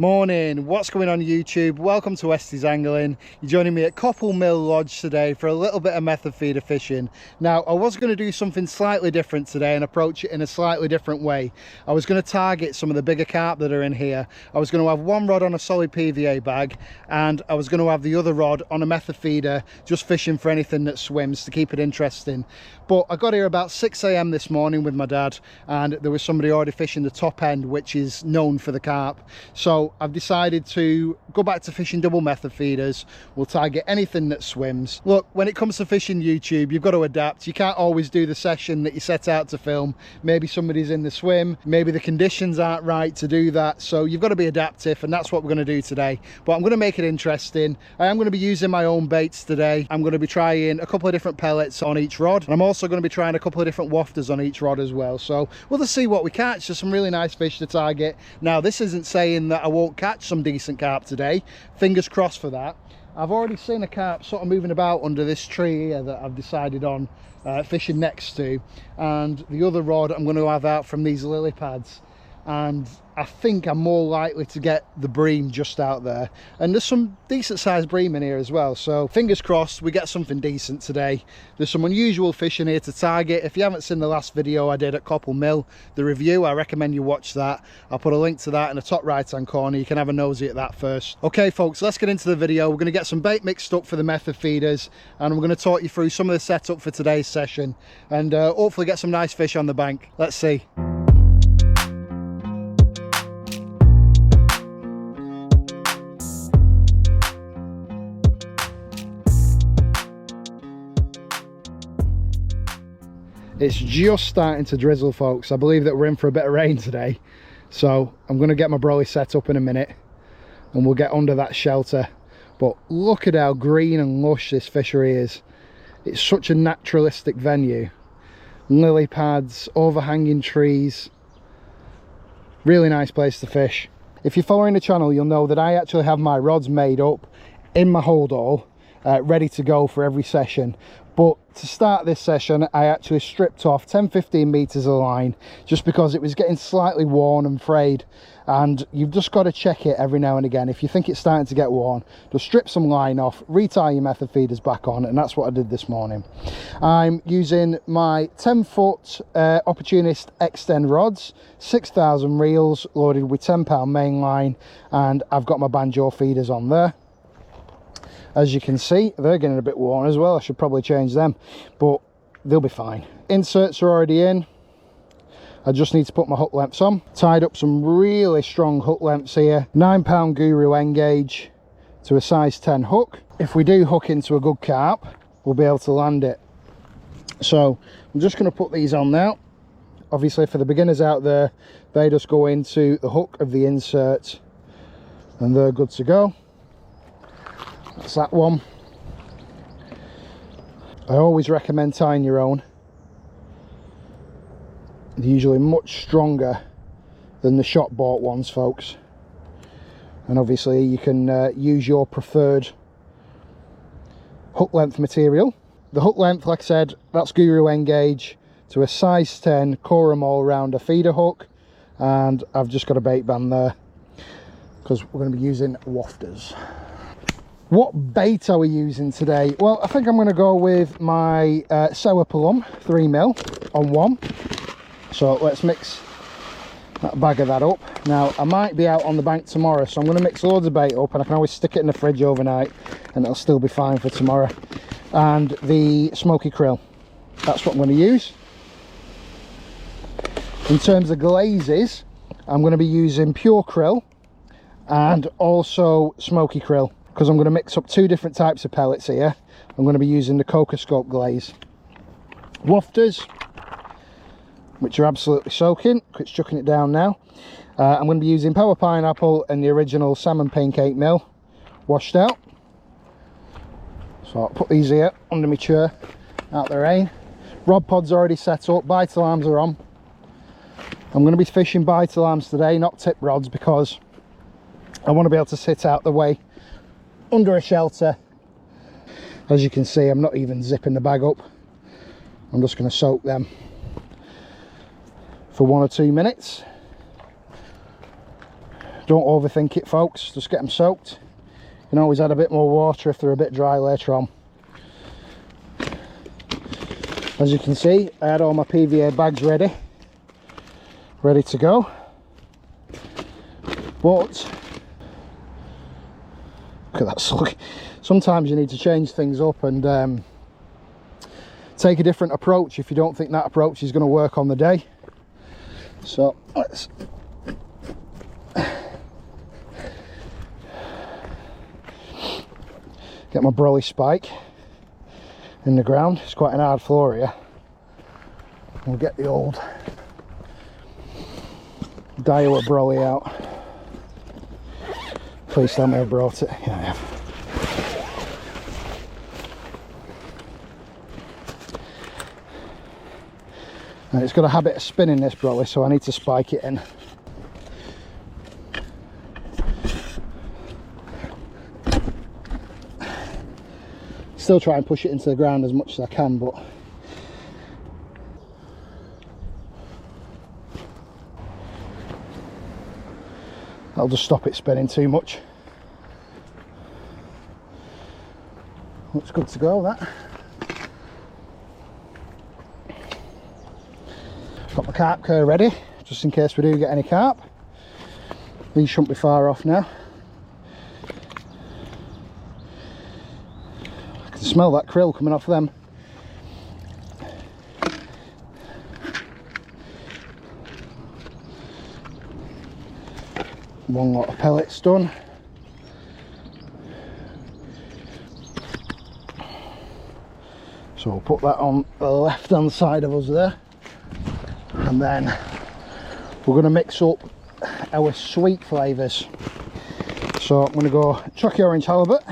Morning, what's going on YouTube? Welcome to WestysAngling. You're joining me at Coppull Mill Lodge today for a little bit of method feeder fishing. Now, I was going to do something slightly different today and approach it in a slightly different way. I was going to target some of the bigger carp that are in here. I was going to have one rod on a solid PVA bag and I was going to have the other rod on a method feeder, just fishing for anything that swims to keep it interesting. But I got here about 6 AM this morning with my dad and there was somebody already fishing the top end, which is known for the carp. So I've decided to go back to fishing double method feeders. We'll target anything that swims. Look, when it comes to fishing YouTube, you've got to adapt. You can't always do the session that you set out to film. Maybe somebody's in the swim, maybe the conditions aren't right to do that. So you've got to be adaptive, and that's what we're going to do today. But I'm going to make it interesting. I am going to be using my own baits today. I'm going to be trying a couple of different pellets on each rod, and I'm also going to be trying a couple of different wafters on each rod as well. So we'll just see what we catch. There's some really nice fish to target. Now, this isn't saying that I won't catch some decent carp today. Fingers crossed for that. I've already seen a carp sort of moving about under this tree here that I've decided on fishing next to, and the other rod I'm going to have out from these lily pads, and I think I'm more likely to get the bream just out there, and there's some decent sized bream in here as well. So fingers crossed we get something decent today. There's some unusual fish in here to target. If you haven't seen the last video I did at Coppull Mill, the review, I recommend you watch that. I'll put a link to that in the top right hand corner. You can have a nosy at that first. Okay folks, let's get into the video. We're going to get some bait mixed up for the method feeders, and we're going to talk you through some of the setup for today's session, and hopefully get some nice fish on the bank. Let's see. It's just starting to drizzle, folks. I believe that we're in for a bit of rain today. So I'm going to get my brolly set up in a minute and we'll get under that shelter. But look at how green and lush this fishery is. It's such a naturalistic venue. Lily pads, overhanging trees. Really nice place to fish. If you're following the channel, you'll know that I actually have my rods made up in my hold all, ready to go for every session. But to start this session, I actually stripped off 10-15 meters of line just because it was getting slightly worn and frayed, and you've just got to check it every now and again. If you think it's starting to get worn, just strip some line off, retie your method feeders back on, and that's what I did this morning. I'm using my 10-foot Opportunist Extend rods, 6,000 reels loaded with 10-pound main line, and I've got my banjo feeders on there. As you can see, they're getting a bit worn as well. I should probably change them, but they'll be fine. Inserts are already in. I just need to put my hook lengths on. Tied up some really strong hook lengths here. 9-pound Guru N-gauge to a size 10 hook. If we do hook into a good carp, we'll be able to land it. So I'm just going to put these on now. Obviously, for the beginners out there, they just go into the hook of the insert and they're good to go. That's that one. I always recommend tying your own. They're usually much stronger than the shop bought ones, folks. And obviously you can use your preferred hook length material. The hook length, like I said, that's Guru N-gauge to a size 10 Corum all-rounder feeder hook, and I've just got a bait band there because we're going to be using wafters. What bait are we using today? Well, I think I'm going to go with my sour plum 3mm on one. So let's mix that bag of that up. Now, I might be out on the bank tomorrow, so I'm going to mix loads of bait up, and I can always stick it in the fridge overnight and it'll still be fine for tomorrow. And the smoky krill, that's what I'm going to use. In terms of glazes, I'm going to be using pure krill and also smoky krill, because I'm going to mix up two different types of pellets here. I'm going to be using the Coca-Scope glaze. Wafters, which are absolutely soaking. Quit chucking it down now. I'm going to be using Power Pineapple and the original Salmon Pink 8 mil washed out. So I'll put these here under my chair, out the rain. Rod pod's already set up, bite alarms are on. I'm going to be fishing bite alarms today, not tip rods, because I want to be able to sit out the way under a shelter. As you can see, I'm not even zipping the bag up. I'm just going to soak them for 1 or 2 minutes. Don't overthink it, folks, just get them soaked. You can always add a bit more water if they're a bit dry later on. As you can see, I had all my PVA bags ready to go. But look at that slug. Sometimes you need to change things up and take a different approach if you don't think that approach is going to work on the day. So let's get my brolly spike in the ground. It's quite an hard floor here. We'll get the old Daiwa brolly out. Please tell me I brought it. Yeah, I have. And it's got a habit of spinning, this brolly, so I need to spike it in. Still try and push it into the ground as much as I can, but that'll just stop it spinning too much. Looks good to go, that. Got my carp cur ready, just in case we do get any carp. These shouldn't be far off now. I can smell that krill coming off them. One lot of pellets done. So we'll put that on the left hand side of us there. And then we're going to mix up our sweet flavours. So I'm going to go chalky orange halibut,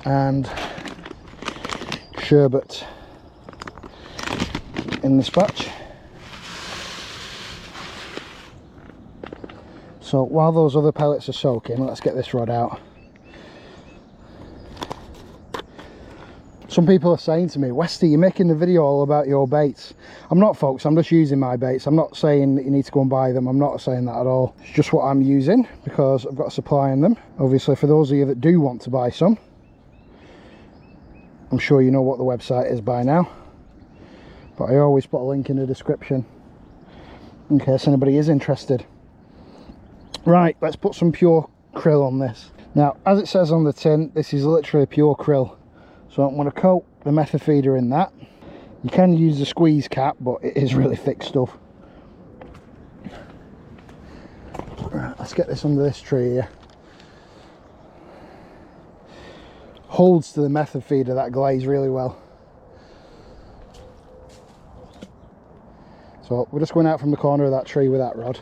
and sherbet in this batch. So while those other pellets are soaking, let's get this rod out. Some people are saying to me, Westy, you're making the video all about your baits. I'm not, folks, I'm just using my baits. I'm not saying that you need to go and buy them. I'm not saying that at all. It's just what I'm using because I've got a supply in them. Obviously, for those of you that do want to buy some, I'm sure you know what the website is by now. But I always put a link in the description in case anybody is interested. Right, let's put some pure krill on this. Now, as it says on the tin, this is literally pure krill. So I'm going to coat the method feeder in that. You can use the squeeze cap, but it is really thick stuff. Right, let's get this under this tree here. Holds to the method feeder, that glaze, really well. So we're just going out from the corner of that tree with that rod.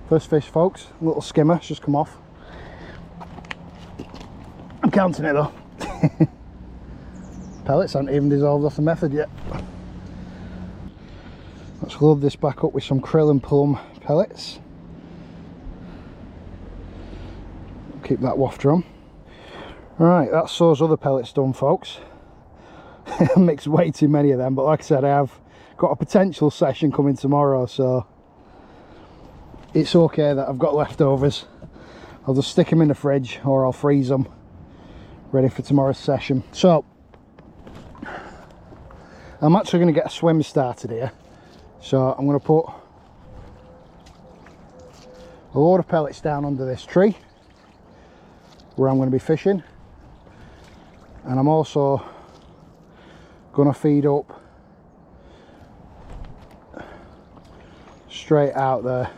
First fish, folks, a little skimmer, it's just come off. I'm counting it though. Pellets haven't even dissolved off the method yet. Let's load this back up with some krill and plum pellets. Keep that wafter on. Right, that's those other pellets done, folks. I mixed way too many of them, but like I said, I have got a potential session coming tomorrow, so it's okay that I've got leftovers. I'll just stick them in the fridge or I'll freeze them ready for tomorrow's session. So I'm actually going to get a swim started here. So I'm going to put a load of pellets down under this tree where I'm going to be fishing, and I'm also going to feed up straight out there.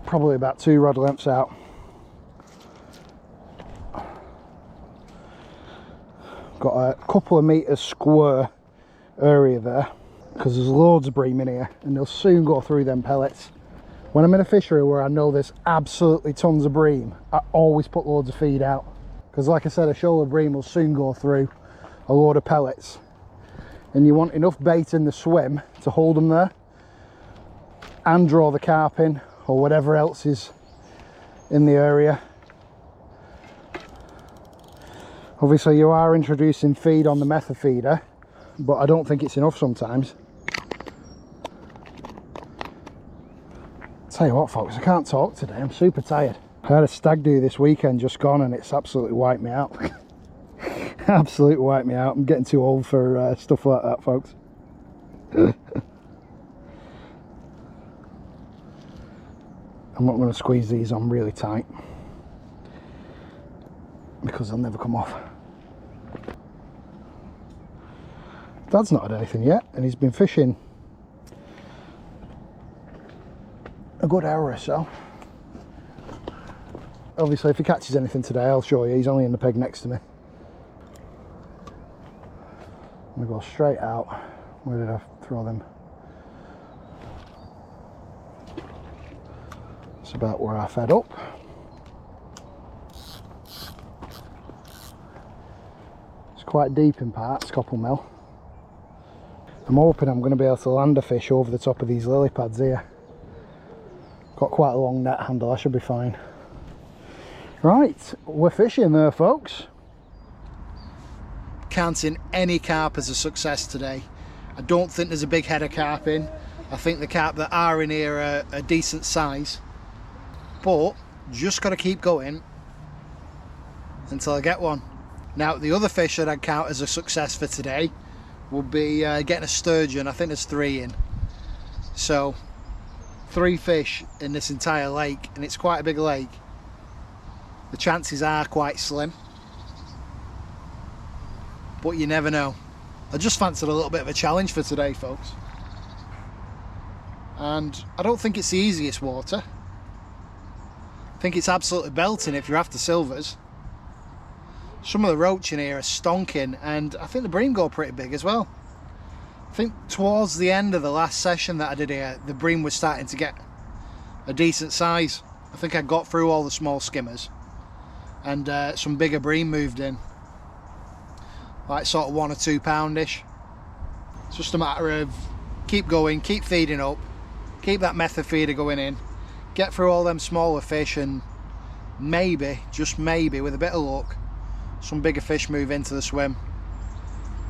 Probably about 2 rod lengths out. Got a couple of meters square area there because there's loads of bream in here and they'll soon go through them pellets. When I'm in a fishery where I know there's absolutely tons of bream, I always put loads of feed out because, like I said, a shoal of bream will soon go through a load of pellets, and you want enough bait in the swim to hold them there and draw the carp in or whatever else is in the area. Obviously you are introducing feed on the method feeder, but I don't think it's enough sometimes. Tell you what folks, I can't talk today, I'm super tired. I had a stag do this weekend just gone and it's absolutely wiped me out. Absolutely wiped me out. I'm getting too old for stuff like that, folks. I'm not going to squeeze these on really tight because they'll never come off. Dad's not had anything yet and he's been fishing a good hour or so. Obviously if he catches anything today I'll show you. He's only in the peg next to me. I'm going to go straight out. Where did I throw them? It's about where I fed up. It's quite deep in parts, coppull mill. I'm hoping I'm going to be able to land a fish over the top of these lily pads here. Got quite a long net handle, I should be fine. Right, we're fishing there folks. Counting any carp as a success today. I don't think there's a big head of carp in. I think the carp that are in here are a decent size. But just got to keep going until I get one. Now the other fish that I'd count as a success for today would be getting a sturgeon. I think there's 3 in. So 3 fish in this entire lake, and it's quite a big lake. The chances are quite slim, but you never know. I just fancied a little bit of a challenge for today folks, and I don't think it's the easiest water. I think it's absolutely belting if you're after silvers. Some of the roach in here are stonking, and I think the bream go pretty big as well. I think towards the end of the last session that I did here, the bream was starting to get a decent size. I think I got through all the small skimmers, and some bigger bream moved in, like sort of 1 or 2 poundish. It's just a matter of keep going, keep feeding up, keep that method feeder going in, get through all them smaller fish, and maybe, just maybe, with a bit of luck, some bigger fish move into the swim.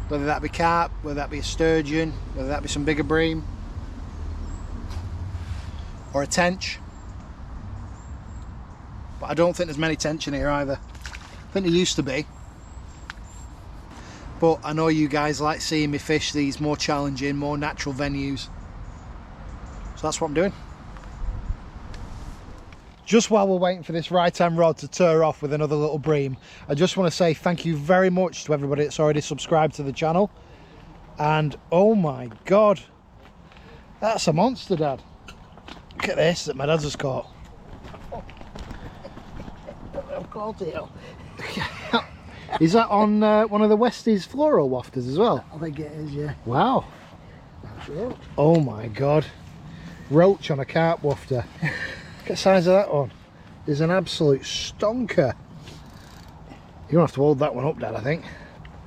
Whether that be carp, whether that be a sturgeon, whether that be some bigger bream, or a tench. But I don't think there's many tench in here either. I think there used to be. But I know you guys like seeing me fish these more challenging, more natural venues. So that's what I'm doing. Just while we're waiting for this right hand rod to tear off with another little bream, I just want to say thank you very much to everybody that's already subscribed to the channel. And oh my god, that's a monster, Dad. Look at this that my dad's just caught. I've caught it. Is that on one of the Westies floral wafters as well? I think it is, yeah. Wow. Sure. Oh my god. Roach on a carp wafter. Look at the size of that one. There's an absolute stonker. You're gonna have to hold that one up, Dad, I think.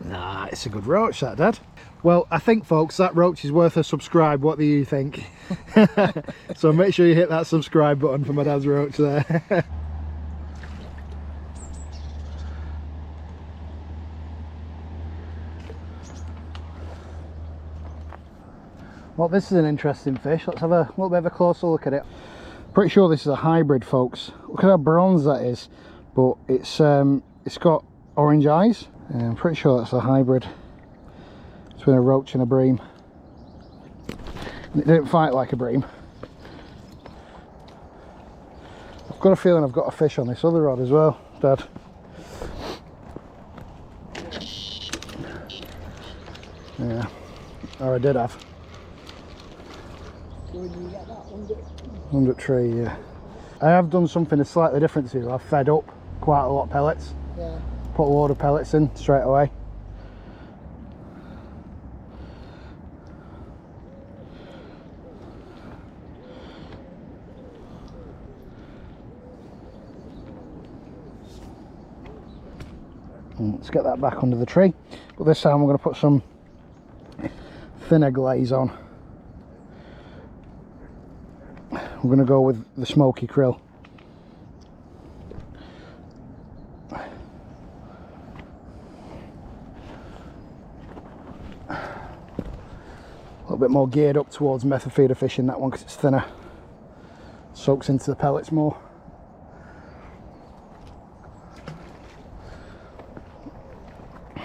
Nah, it's a good roach, that, Dad. Well, I think, folks, that roach is worth a subscribe. What do you think? So make sure you hit that subscribe button for my dad's roach there. Well, this is an interesting fish. Let's have a little bit of a closer look at it. Pretty sure this is a hybrid, folks. Look at how bronze that is, but it's got orange eyes. And I'm pretty sure that's a hybrid between a roach and a bream. And it didn't fight like a bream. I've got a feeling I've got a fish on this other rod as well, Dad. Yeah, or I did have. Where did you get that? Under tree, yeah. I have done something slightly different here. I've fed up quite a lot of pellets. Yeah. Put a load of pellets in straight away. And let's get that back under the tree. But this time I'm going to put some thinner glaze on. We're going to go with the smoky krill. A little bit more geared up towards method feeder fishing, that one, because it's thinner. Soaks into the pellets more. A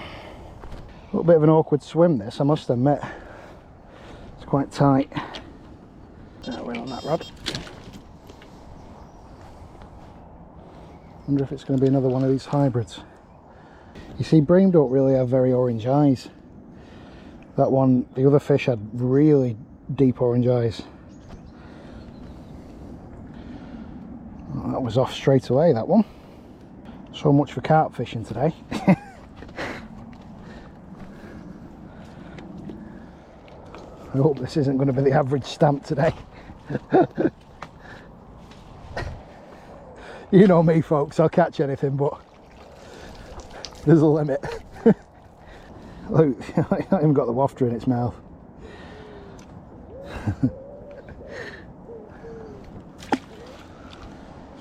little bit of an awkward swim this, I must admit. It's quite tight. We're in on that rod. Wonder if it's going to be another one of these hybrids. You see, bream don't really have very orange eyes. That one, the other fish had really deep orange eyes. Oh, that was off straight away, that one. So much for carp fishing today. I hope this isn't going to be the average stamp today. You know me, folks, I'll catch anything, but there's a limit. Look, I haven't got the wafter in its mouth.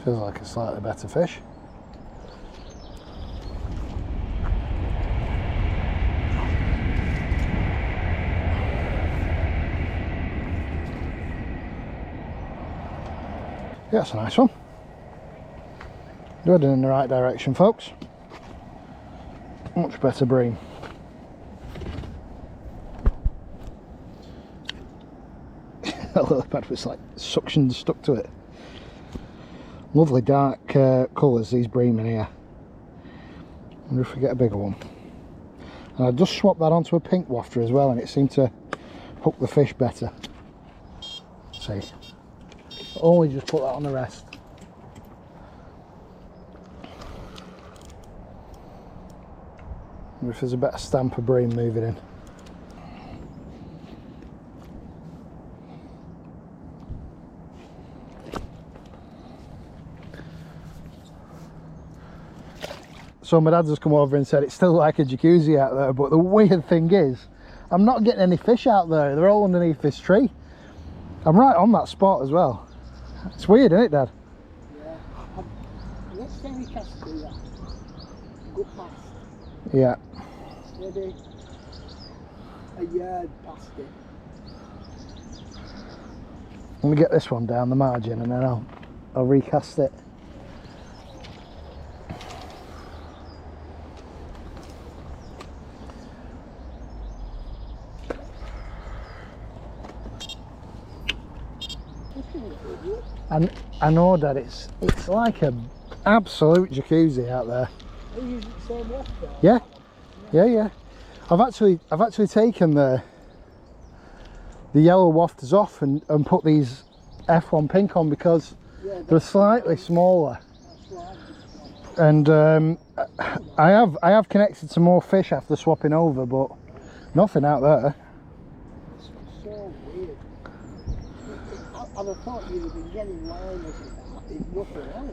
Feels like a slightly better fish. Yeah, that's a nice one. You're heading in the right direction, folks. Much better bream. That little pad was like suction stuck to it. Lovely dark colours, these bream in here. Wonder if we get a bigger one. And I just swapped that onto a pink wafter as well, and it seemed to hook the fish better. See, only just put that on the rest. Wonder if there's a better stamp of bream moving in. So my dad's just come over and said it's still like a jacuzzi out there, but the weird thing is I'm not getting any fish out there. They're all underneath this tree. I'm right on that spot as well. It's weird, isn't it, Dad? Yeah. Next time we cast through that, go past. Yeah. Maybe a yard past it. Let me get this one down the margin and then I'll recast it. And I know that it's like a absolute jacuzzi out there. Are you using the same wafter? Yeah. I've actually taken the yellow wafters off and put these F1 pink on because they're slightly smaller. And I have connected some more fish after swapping over, but nothing out there. It's so weird. I'd have thought you'd have been getting liners and nothing else.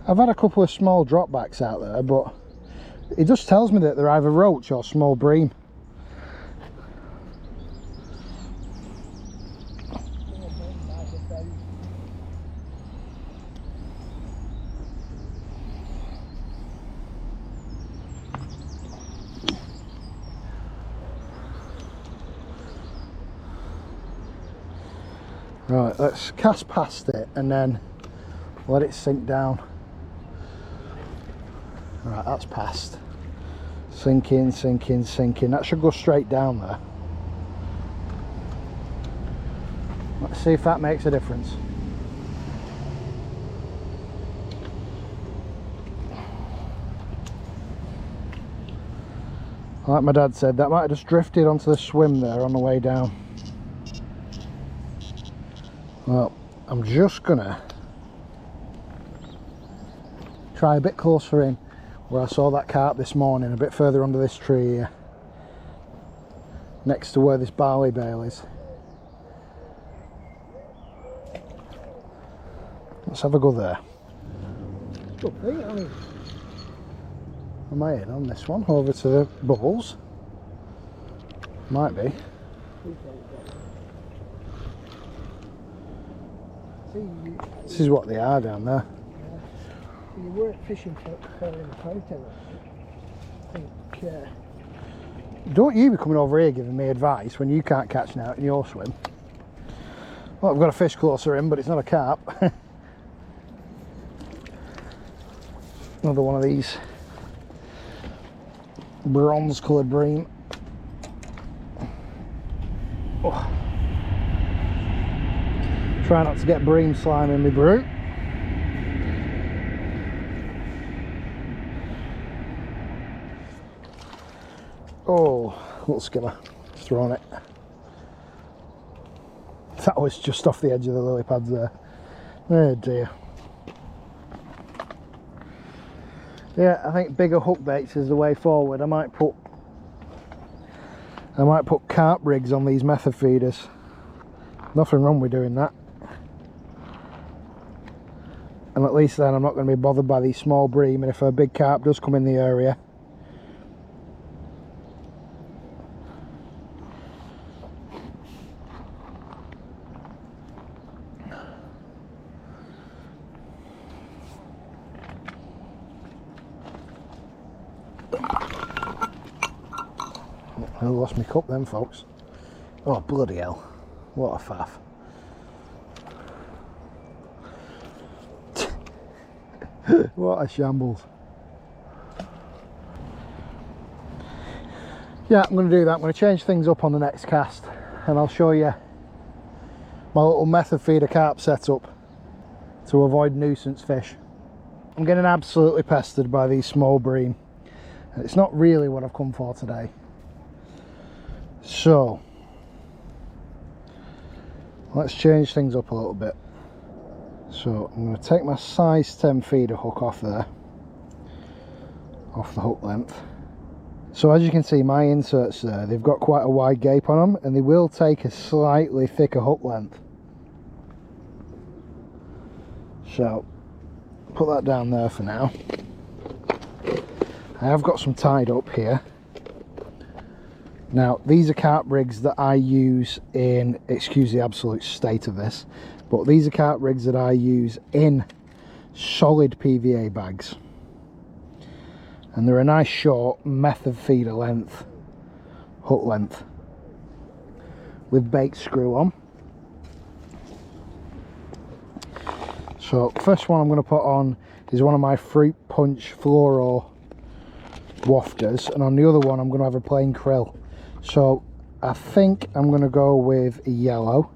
I've had a couple of small dropbacks out there, but it just tells me that they're either roach or small bream. Right, let's cast past it and then let it sink down. Right, that's passed. Sinking, sinking, sinking. That should go straight down there. Let's see if that makes a difference. Like my dad said, that might have just drifted onto the swim there on the way down. Well, I'm just gonna try a bit closer in where I saw that carp this morning, a bit further under this tree here, next to where this barley bale is. Let's have a go there. Am I in on this one? Over to the bubbles. Might be. This is what they are down there. You weren't fishing for in the fountain. I think. Don't you be coming over here giving me advice when you can't catch now in your swim. Well, I've got a fish closer in, but it's not a carp. Another one of these bronze coloured bream. Oh. Try not to get bream slime in my brew. Oh, little skimmer, just thrown it. That was just off the edge of the lily pads there. Oh dear. Yeah, I think bigger hook baits is the way forward. I might put carp rigs on these method feeders. Nothing wrong with doing that. And at least then I'm not going to be bothered by these small bream, and if a big carp does come in the area, I lost my cup then, folks. Oh, bloody hell. What a faff. What a shambles. Yeah, I'm going to do that. I'm going to change things up on the next cast, and I'll show you my little method feeder carp setup to avoid nuisance fish. I'm getting absolutely pestered by these small bream, and it's not really what I've come for today. So let's change things up a little bit. So I'm going to take my size 10 feeder hook off there, off the hook length. So as you can see, my inserts there, they've got quite a wide gape on them, and they will take a slightly thicker hook length. So put that down there for now. I have got some tied up here. Now these are carp rigs that I use in, excuse the absolute state of this, but these are carp rigs that I use in solid PVA bags, and they're a nice short method feeder length, hook length, with bait screw on. So first one I'm going to put on is one of my Fruit Punch Fluoro Wafters, and on the other one I'm going to have a plain krill. So I think I'm going to go with a yellow,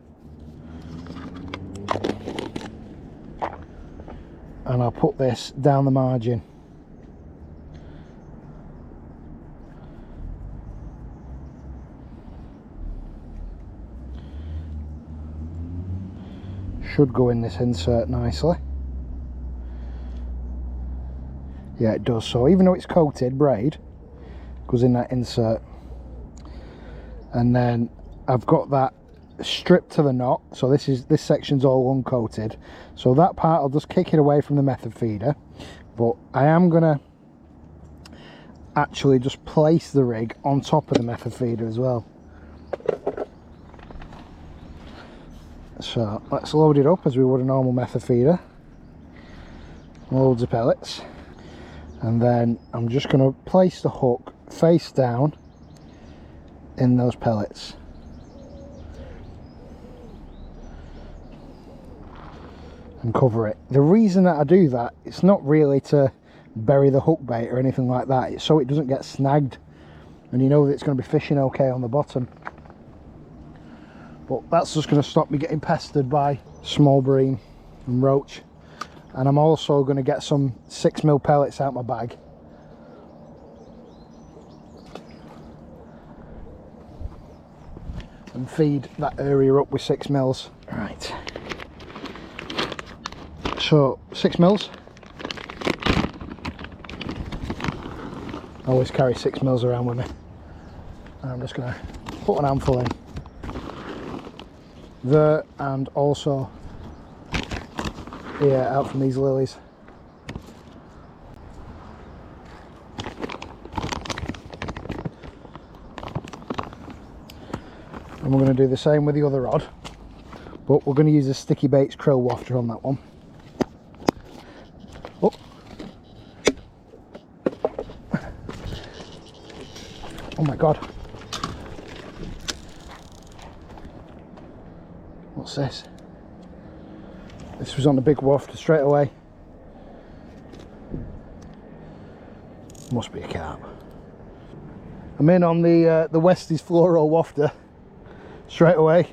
and I'll put this down the margin. Should go in this insert nicely. Yeah, it does. So even though it's coated braid, goes in that insert. And then I've got that stripped to the knot, so this section's all uncoated, so that part I'll just kick it away from the method feeder, but I am gonna actually just place the rig on top of the method feeder as well. So let's load it up as we would a normal method feeder. Loads of pellets, and then I'm just going to place the hook face down in those pellets. And cover it. The reason that I do that, it's not really to bury the hook bait or anything like that, it's so it doesn't get snagged and you know that it's going to be fishing okay on the bottom. But that's just going to stop me getting pestered by small bream and roach. And I'm also going to get some 6mm pellets out my bag. And feed that area up with 6mm. Right. So 6mm. I always carry 6mm around with me. And I'm just going to put an handful in there, and also out from these lilies. And we're going to do the same with the other rod, but we're going to use a Sticky Baits krill wafter on that one. Oh, Oh my god. What's this? This was on the big wafter straight away. Must be a carp. I'm in on the Westies fluoro wafter straight away.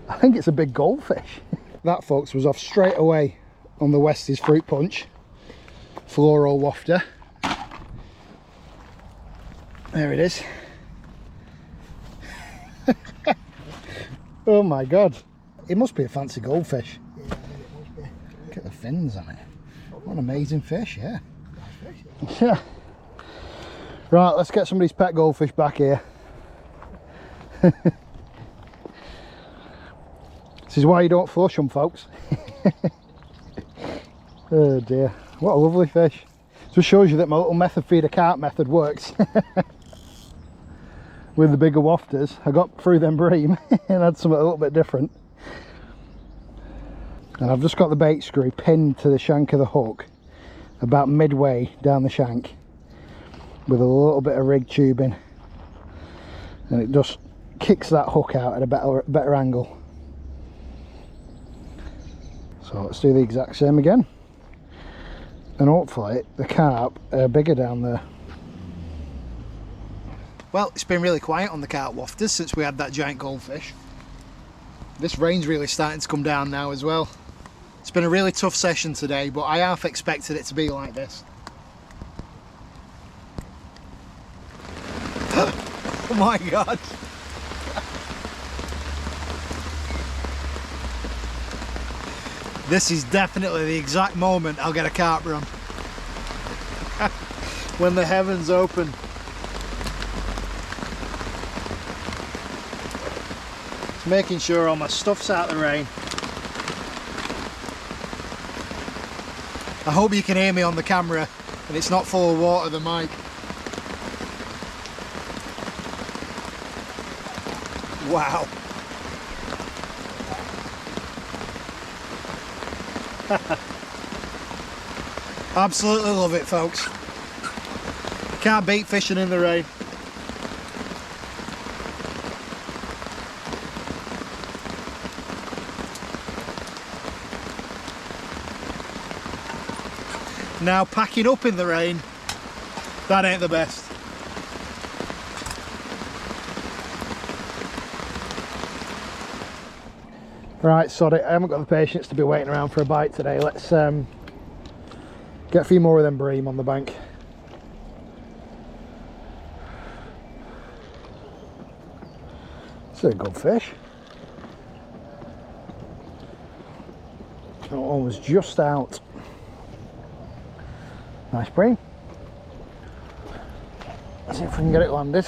I think it's a big goldfish. That, folks, was off straight away on the Westies fruit punch fluoro wafter. There it is. Oh my god, it must be a fancy goldfish. Yeah, I think it must be. Look at the fins on it. What an amazing fish, yeah. Yeah. Right, let's get somebody's pet goldfish back here. This is why you don't flush them, folks. Oh dear, what a lovely fish. Just shows you that my little method feeder carp method works. With the bigger wafters, I got through them bream and had something a little bit different. And I've just got the bait screw pinned to the shank of the hook, about midway down the shank, with a little bit of rig tubing, and it just kicks that hook out at a better angle. So let's do the exact same again, and hopefully the carp are bigger down there. Well, it's been really quiet on the carp wafters since we had that giant goldfish. This rain's really starting to come down now as well. It's been a really tough session today, but I half expected it to be like this. Oh my god! This is definitely the exact moment I'll get a carp run. When the heavens open. Just making sure all my stuff's out of the rain. I hope you can hear me on the camera and it's not full of water, the mic. Wow. Absolutely love it, folks. Can't beat fishing in the rain. Now packing up in the rain, that ain't the best. Right, sod it, I haven't got the patience to be waiting around for a bite today. Let's get a few more of them bream on the bank. It's a good fish. That one was just out. Nice bream. Let's see if we can get it landed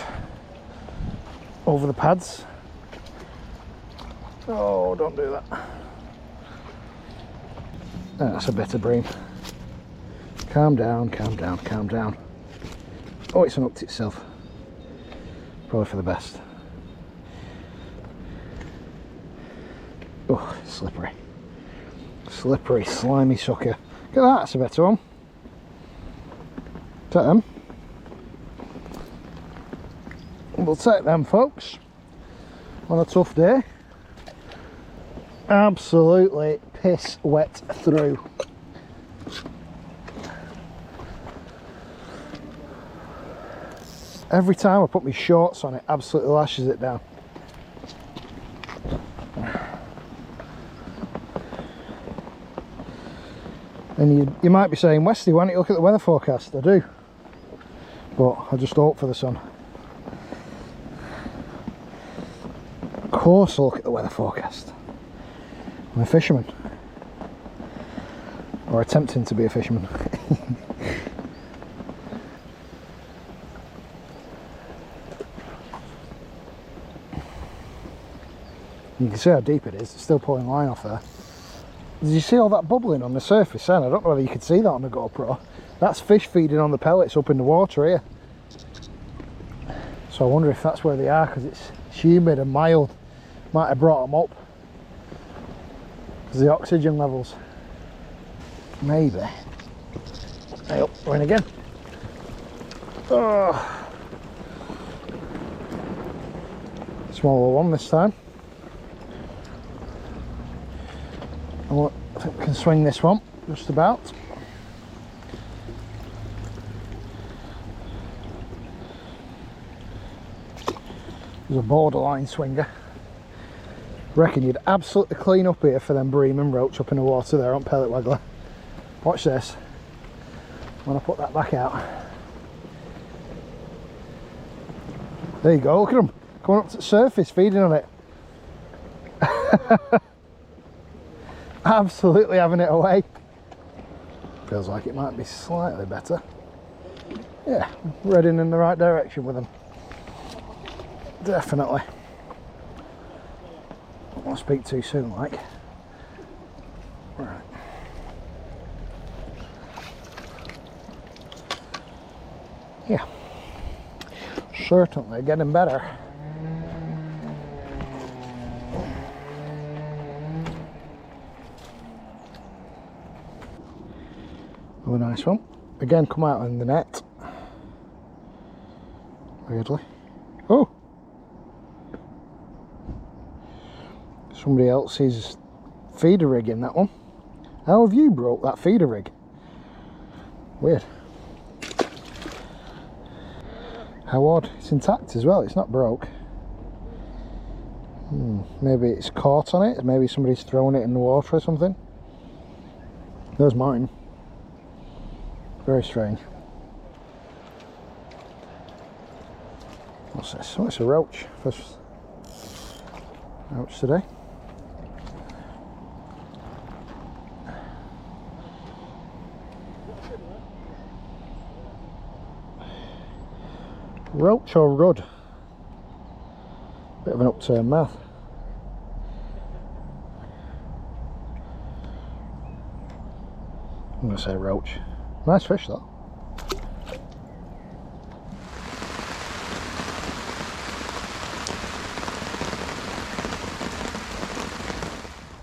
over the pads. Oh, don't do that. That's a better bream. Calm down, calm down, calm down. Oh, it's unhooked itself. Probably for the best. Oh, slippery. Slippery, slimy sucker. Look at that, that's a better one. Take them. We'll take them, folks, on a tough day. Absolutely piss wet through. Every time I put my shorts on, it absolutely lashes it down. And you might be saying, Westy, why don't you look at the weather forecast? I do, but I just hope for the sun. Of course I look at the weather forecast. I'm a fisherman, or attempting to be a fisherman. You can see how deep it is. It's still pulling line off there. Did you see all that bubbling on the surface then? I don't know whether you could see that on the GoPro. That's fish feeding on the pellets up in the water here. So I wonder if that's where they are, because it's humid and mild. Might have brought them up because the oxygen levels. Maybe. Hey up, we're in again. Oh. Smaller one this time. I think we can swing this one just about. There's a borderline swinger. Reckon you'd absolutely clean up here for them bream and roach up in the water there on Pellet Waggler. Watch this when I put that back out. There you go, look at them coming up to the surface, feeding on it. Absolutely having it away. Feels like it might be slightly better. Yeah, heading in the right direction with them. Definitely. Don't want to speak too soon, like. Right. Yeah. Certainly getting better. Oh, a nice one. Again, come out in the net. Weirdly. Oh! Somebody else's feeder rig in that one. How have you broke that feeder rig? Weird. How odd. It's intact as well, it's not broke. Maybe it's caught on it, maybe somebody's thrown it in the water or something. There's mine. Very strange. What's this? Oh, it's a roach. First roach today. Roach or rudd? Bit of an upturned mouth. I'm going to say roach. Nice fish though.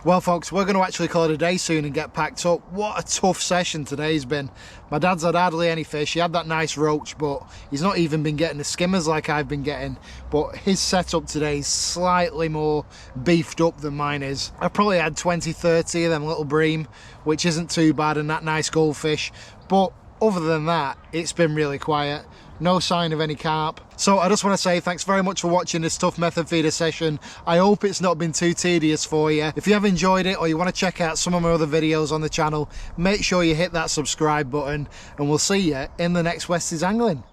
Well folks, we're going to actually call it a day soon and get packed up. What a tough session today's been. My dad's had hardly any fish. He had that nice roach, but he's not even been getting the skimmers like I've been getting. But his setup today is slightly more beefed up than mine is. I've probably had 20, 30 of them little bream, which isn't too bad, and that nice goldfish. But other than that, it's been really quiet. No sign of any carp. So I just want to say thanks very much for watching this tough method feeder session. I hope it's not been too tedious for you. If you have enjoyed it or you want to check out some of my other videos on the channel, make sure you hit that subscribe button, and we'll see you in the next Westys Angling.